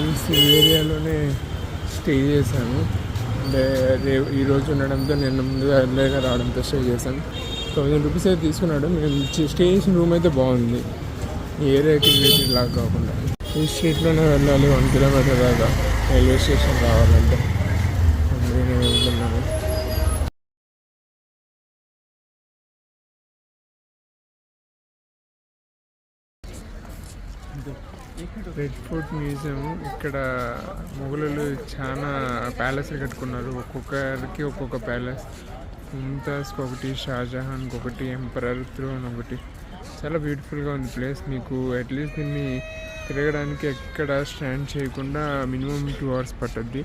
Friends ఈ ఏరియాలోనే stay చేశాను. అంటే ఈరోజు ఉండడంతో నేను ముందుగా ఎర్లీగా రావడంతో స్టే చేశాను. 1000 రూపీస్ అయితే తీసుకున్నాడు. మేము స్టే చేసిన రూమ్ అయితే బాగుంది, ఈ ఏరియాకి రిలేటెడ్ లాగా కాకుండా. ఈ స్ట్రీట్లోనే వెళ్ళాలి 1 కిలోమీటర్ దాకా రైల్వే స్టేషన్ రావాలంటే. నేను వెళ్తున్నాను. Red fort museum. ఇక్కడ మొఘలులు చాలా ప్యాలెస్లు కట్టుకున్నారు, ఒక్కొక్కరికి ఒక్కొక్క ప్యాలెస్. ముంతాజ్కి ఒకటి, షాజహాన్కి ఒకటి, ఎంపరర్ థ్రోన్ ఒకటి. చాలా బ్యూటిఫుల్గా ఉంది ప్లేస్. మీకు అట్లీస్ట్ దీన్ని తిరగడానికి ఎక్కడ స్టాండ్ చేయకుండా మినిమం 2 hours పట్టుద్ది.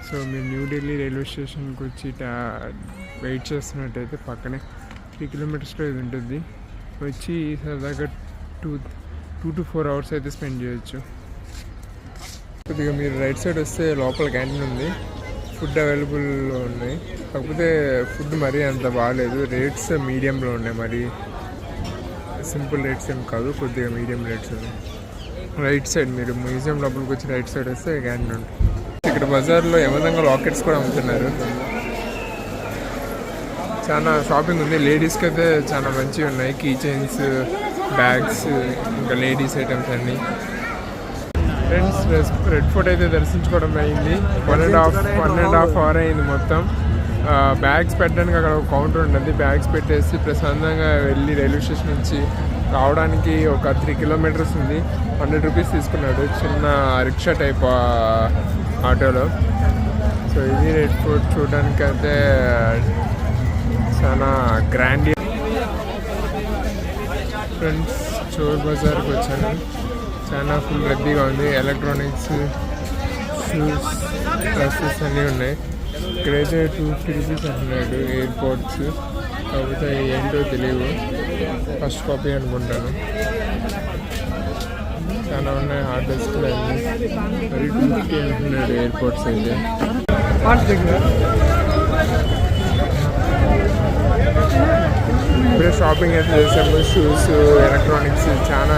సో మీరు న్యూఢిల్లీ రైల్వే స్టేషన్కి వచ్చి వెయిట్ చేస్తున్నట్టయితే పక్కనే 3 kilometers ఇది ఉంటుంది. వచ్చి సరదాగా 2 to 4 hours అయితే స్పెండ్ చేయొచ్చు. కొద్దిగా మీరు రైట్ సైడ్ వస్తే లోపల క్యాంటీన్ ఉంది, ఫుడ్ అవైలబుల్లో ఉన్నాయి. కాకపోతే ఫుడ్ మరీ అంత బాగాలేదు. రేట్స్ మీడియంలో ఉన్నాయి, మరి సింపుల్ రేట్స్ ఏం కాదు, కొద్దిగా మీడియం రేట్స్ ఉన్నాయి. రైట్ సైడ్ మీరు మ్యూజియం లోపలికి వచ్చి రైట్ సైడ్ వస్తే క్యాంటీన్ ఉంటుంది. ఇక్కడ బజార్లో యమదంగా లాకెట్స్ కూడా అమ్ముతున్నారు. చాలా షాపింగ్ ఉంది. లేడీస్కి అయితే చాలా మంచివి ఉన్నాయి, కీ చైన్స్, బ్యాగ్స్, ఇంకా లేడీస్ ఐటమ్స్ అన్నీ. ఫ్రెండ్స్ రెడ్ ఫోర్ట్ అయితే దర్శించుకోవడం అయింది. 1.5 hour అయింది మొత్తం. బ్యాగ్స్ పెట్టడానికి అక్కడ ఒక కౌంటర్ ఉంటుంది. బ్యాగ్స్ పెట్టేసి ప్రశాంతంగా వెళ్ళి రైల్వే స్టేషన్ నుంచి రావడానికి ఒక 3 kilometers ఉంది. 100 రూపీస్ తీసుకున్నాడు, చిన్న రిక్షా టైప్ ఆటోలో. సో ఇది రెడ్ ఫోర్ట్ చూడడానికి అయితే చాలా గ్రాండ్. ఫ్రెండ్స్ చోర్ బజార్కి వచ్చాను, చాలా ఫుల్ రద్దీగా ఉంది. ఎలక్ట్రానిక్స్, షూస్, డ్రెస్సెస్ అన్నీ ఉన్నాయి. ఇక్కడైతే 250 రూపీస్ అంటున్నాడు ఎయిర్పోర్ట్స్. కాకపోతే ఏంటో తెలియదు, ఫస్ట్ కాపీ అనుకుంటాను. చాలా ఉన్నాయి హార్డ్ డిస్క్లు అన్నీ. మరి 250 అంటున్నాడు ఎయిర్పోర్ట్స్ అయితే. ఇప్పుడే షాపింగ్ అయితే చేసాము, షూస్, ఎలక్ట్రానిక్స్ చాలా.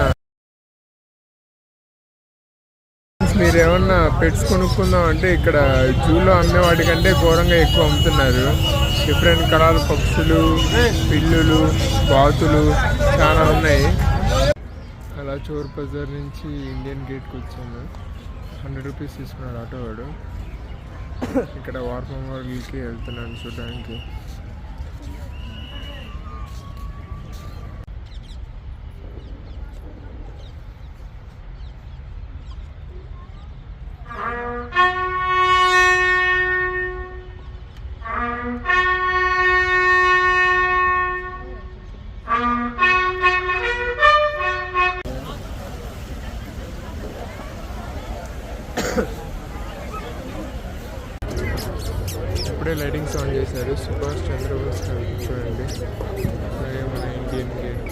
మీరు ఏమన్నా పెట్స్ కొనుక్కుందాం అంటే ఇక్కడ జూలో అమ్మే వాటికంటే ఘోరంగా ఎక్కువ అమ్ముతున్నారు. డిఫరెంట్ కలర్ పక్షులు, పిల్లులు, బాతులు చాలా ఉన్నాయి. అలా చోర్ బజార్ నుంచి ఇండియన్ గేట్కి వచ్చాను. 100 రూపీస్ తీసుకున్నాడు ఆటో వాడు. ఇక్కడ వార్ మెమోరియల్కి వెళ్తున్నాను చూడడానికి. ఇప్పుడే లైటింగ్స్ ఆన్ చేశారు. సుభాష్ చంద్రబోస్ చూడండి, మన ఇండియన్ గేట్.